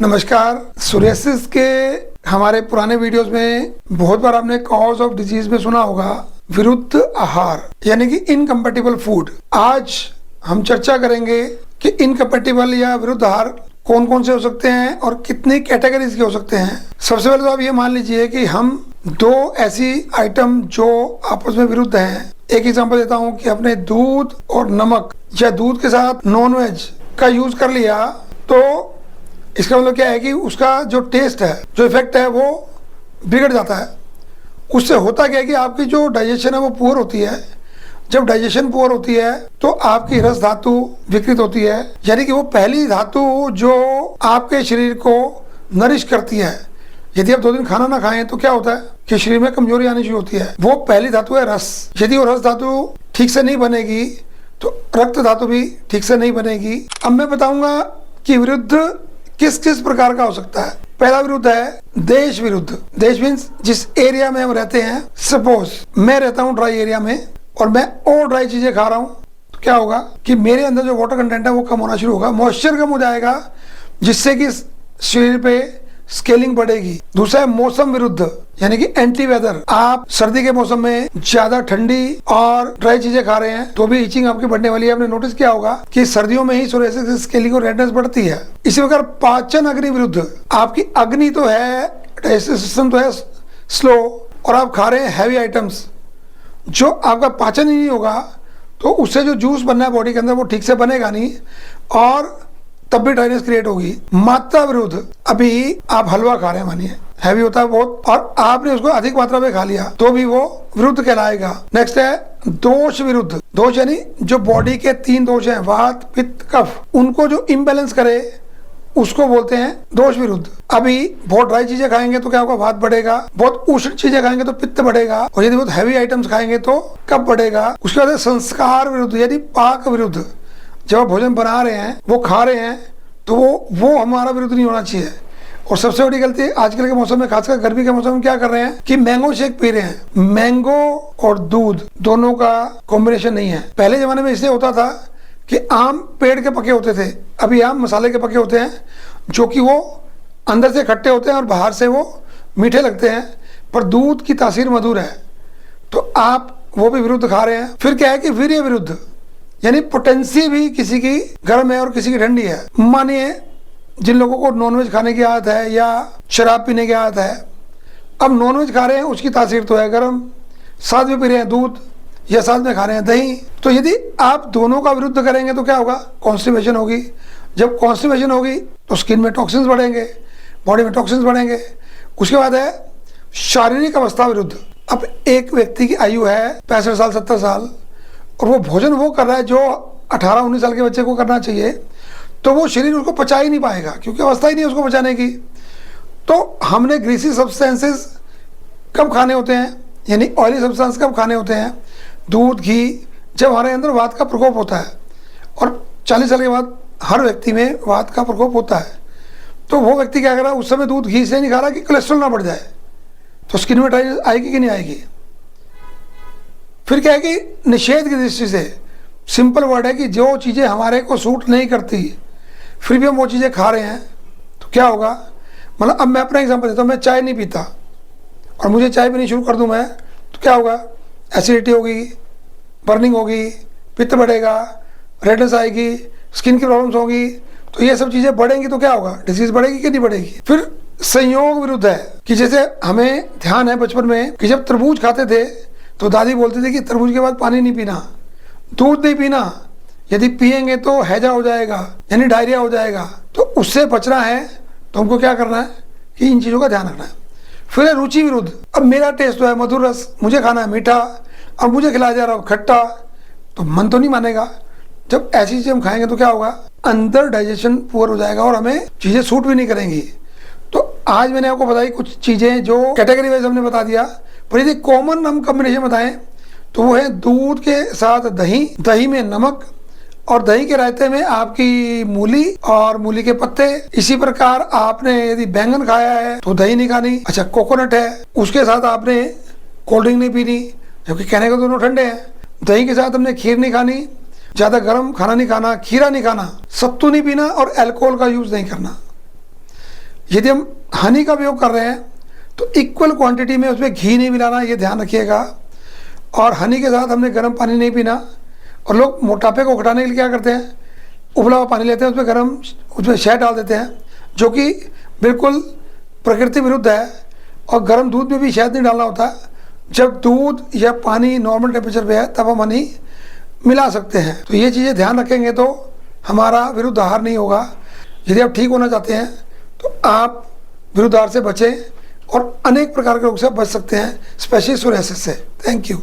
नमस्कार। सोरियासिस के हमारे पुराने वीडियोस में बहुत बार आपने कॉज ऑफ डिजीज में सुना होगा विरुद्ध आहार यानी कि इनकम्पेटिबल फूड। आज हम चर्चा करेंगे कि इनकम्पेटिबल या विरुद्ध आहार कौन कौन से हो सकते हैं और कितनी कैटेगरीज के हो सकते हैं। सबसे पहले तो आप ये मान लीजिए कि हम दो ऐसी आइटम जो आपस में विरुद्ध हैं। एक एग्जांपल देता हूँ कि आपने दूध और नमक या दूध के साथ नॉनवेज का यूज कर लिया तो इसका मतलब क्या है कि उसका जो टेस्ट है, जो इफेक्ट है, वो बिगड़ जाता है। उससे होता क्या है कि आपकी जो डाइजेशन है वो पुअर होती है। जब डाइजेशन पुअर होती है तो आपकी रस धातु विकृत होती है, यानी कि वो पहली धातु जो आपके शरीर को नरिश करती है। यदि आप 2 दिन खाना ना खाएं तो क्या होता है कि शरीर में कमजोरी आनी शुरू होती है। वो पहली धातु है रस। यदि वो रस धातु ठीक से नहीं बनेगी तो रक्त धातु भी ठीक से नहीं बनेगी। अब मैं बताऊंगा कि विरुद्ध किस किस प्रकार का हो सकता है। पहला विरुद्ध है देश विरुद्ध। देश मीन्स जिस एरिया में हम रहते हैं। सपोज मैं रहता हूँ ड्राई एरिया में और मैं और ड्राई चीजें खा रहा हूँ तो क्या होगा कि मेरे अंदर जो वाटर कंटेंट है वो कम होना शुरू होगा, मॉइस्चर कम हो जाएगा, जिससे कि शरीर पे स्केलिंग बढ़ेगी। दूसरा है मौसम विरुद्ध यानी कि एंटी वेदर। आप सर्दी के मौसम में ज्यादा ठंडी और ड्राई चीजें खा रहे हैं तो भी इचिंग आपकी बढ़ने वाली है। आपने नोटिस किया होगा कि सर्दियों में ही सोरियासिस की स्केलिंग और रेडनेस बढ़ती है। इसी प्रकार पाचन अग्नि विरुद्ध। आपकी अग्नि तो है, डाइजेस्टिव सिस्टम तो है स्लो, और आप खा रहे हैं हैवी आइटम्स, जो आपका पाचन ही नहीं होगा तो उससे जो जूस बनना है बॉडी के अंदर वो ठीक से बनेगा नहीं और तब भी ड्राइनेस क्रिएट होगी। मात्रा विरुद्ध। अभी आप हलवा खा रहे हैं, मानिए हैवी होता है बहुत, और आपने उसको अधिक मात्रा में खा लिया तो भी वो विरुद्ध कहलाएगा। नेक्स्ट है दोष विरुद्ध। दोष यानी जो बॉडी के 3 दोष हैं, वात पित्त कफ, उनको जो इम्बैलेंस करे उसको बोलते हैं दोष विरुद्ध। अभी बहुत ड्राई चीजें खाएंगे तो क्या होगा, वात बढ़ेगा। बहुत उष्ण चीजें खाएंगे तो पित्त बढ़ेगा, और यदि बहुत हैवी आइटम्स खाएंगे तो कफ बढ़ेगा। उसके बाद संस्कार विरुद्ध यानी पाक विरुद्ध। जब आप भोजन बना रहे हैं, वो खा रहे हैं तो वो हमारा विरुद्ध नहीं होना चाहिए। और सबसे बड़ी गलती आजकल के मौसम में, खासकर गर्मी के मौसम में क्या कर रहे हैं कि मैंगो शेक पी रहे हैं। मैंगो और दूध दोनों का कॉम्बिनेशन नहीं है। पहले जमाने में इसलिए होता था कि आम पेड़ के पके होते थे, अभी आम मसाले के पके होते हैं, जो कि वो अंदर से खट्टे होते हैं और बाहर से वो मीठे लगते हैं, पर दूध की तासीर मधुर है, तो आप वो भी विरुद्ध खा रहे हैं। फिर क्या है कि वीर्य विरुद्ध यानी पोटेंसी भी किसी की गर्म है और किसी की ठंडी है। मानिए जिन लोगों को नॉनवेज खाने की आदत है या शराब पीने की आदत है, अब नॉनवेज खा रहे हैं, उसकी तासीर तो है गर्म, साथ में पी रहे हैं दूध या साथ में खा रहे हैं दही, तो यदि आप दोनों का विरुद्ध करेंगे तो क्या होगा, कॉन्स्टिपेशन होगी। जब कॉन्स्टिपेशन होगी तो स्किन में टॉक्सिन्स बढ़ेंगे, बॉडी में टॉक्सिन्स बढ़ेंगे। उसके बाद है शारीरिक अवस्था विरुद्ध। अब एक व्यक्ति की आयु है 65 साल 70 साल और वो भोजन वो कर रहा है जो 18-19 साल के बच्चे को करना चाहिए, तो वो शरीर उसको पचा ही नहीं पाएगा क्योंकि अवस्था ही नहीं है उसको पचाने की। तो हमने ग्रीसी सब्सटेंसेस कब खाने होते हैं, यानी ऑयली सब्सटेंस कब खाने होते हैं, दूध घी, जब हमारे अंदर वात का प्रकोप होता है। और 40 साल के बाद हर व्यक्ति में वात का प्रकोप होता है, तो वो व्यक्ति क्या कर रहा है, उस समय दूध घी इसलिए नहीं खा रहा कि कोलेस्ट्रॉल ना बढ़ जाए, तो स्किन में ड्राइनेस आएगी कि नहीं आएगी। फिर क्या है कि निषेध की दृष्टि से सिंपल वर्ड है कि जो चीज़ें हमारे को सूट नहीं करती फिर भी हम वो चीज़ें खा रहे हैं तो क्या होगा। मतलब अब मैं अपना एग्जांपल देता हूँ, मैं चाय नहीं पीता और मुझे चाय पीनी शुरू कर दूँ मैं तो क्या होगा, एसिडिटी होगी, बर्निंग होगी, पित्त बढ़ेगा, रेडनेस आएगी, स्किन की प्रॉब्लम्स होगी, तो ये सब चीज़ें बढ़ेंगी तो क्या होगा, डिजीज बढ़ेगी कि नहीं बढ़ेगी। फिर संयोग विरुद्ध है कि जैसे हमें ध्यान है बचपन में कि जब तरबूज खाते थे तो दादी बोलती थी कि तरबूज के बाद पानी नहीं पीना, दूध नहीं पीना, यदि पिएंगे तो हैजा हो जाएगा यानी डायरिया हो जाएगा। तो उससे बचना है तो हमको क्या करना है कि इन चीज़ों का ध्यान रखना है। फिर है रुचि विरुद्ध। अब मेरा टेस्ट तो है मधुर रस, मुझे खाना है मीठा, अब मुझे खिलाया जा रहा हो खट्टा, तो मन तो नहीं मानेगा। जब ऐसी चीज़ें हम खाएंगे तो क्या होगा, अंदर डाइजेशन पुअर हो जाएगा और हमें चीज़ें सूट भी नहीं करेंगी। तो आज मैंने आपको बताई कुछ चीज़ें जो कैटेगरी वाइज हमने बता दिया, पर यदि कॉमन हम कॉम्बिनेशन बताएं तो वो है दूध के साथ दही, दही में नमक, और दही के रायते में आपकी मूली और मूली के पत्ते। इसी प्रकार आपने यदि बैंगन खाया है तो दही नहीं खानी। अच्छा, कोकोनट है, उसके साथ आपने कोल्ड ड्रिंक नहीं पीनी, जबकि कहने को दोनों ठंडे हैं। दही के साथ हमने खीर नहीं खानी, ज़्यादा गर्म खाना नहीं खाना, खीरा नहीं खाना, सत्तू नहीं पीना और अल्कोहल का यूज़ नहीं करना। यदि हम हनी का उपयोग कर रहे हैं तो इक्वल क्वांटिटी में उसमें घी नहीं मिलाना, ये ध्यान रखिएगा। और हनी के साथ हमने गर्म पानी नहीं पीना। और लोग मोटापे को घटाने के लिए क्या करते हैं, उबला हुआ पानी लेते हैं, उसमें शहद डाल देते हैं, जो कि बिल्कुल प्रकृति विरुद्ध है। और गर्म दूध में भी शहद नहीं डालना होता। जब दूध या पानी नॉर्मल टेम्परेचर पे है तब हम हनी मिला सकते हैं। तो ये चीज़ें ध्यान रखेंगे तो हमारा विरुद्ध आहार नहीं होगा। यदि आप ठीक होना चाहते हैं तो आप विरुद्ध आहार से बचें और अनेक प्रकार के रोग से बच सकते हैं, स्पेशली सोरियासिस से। Thank you.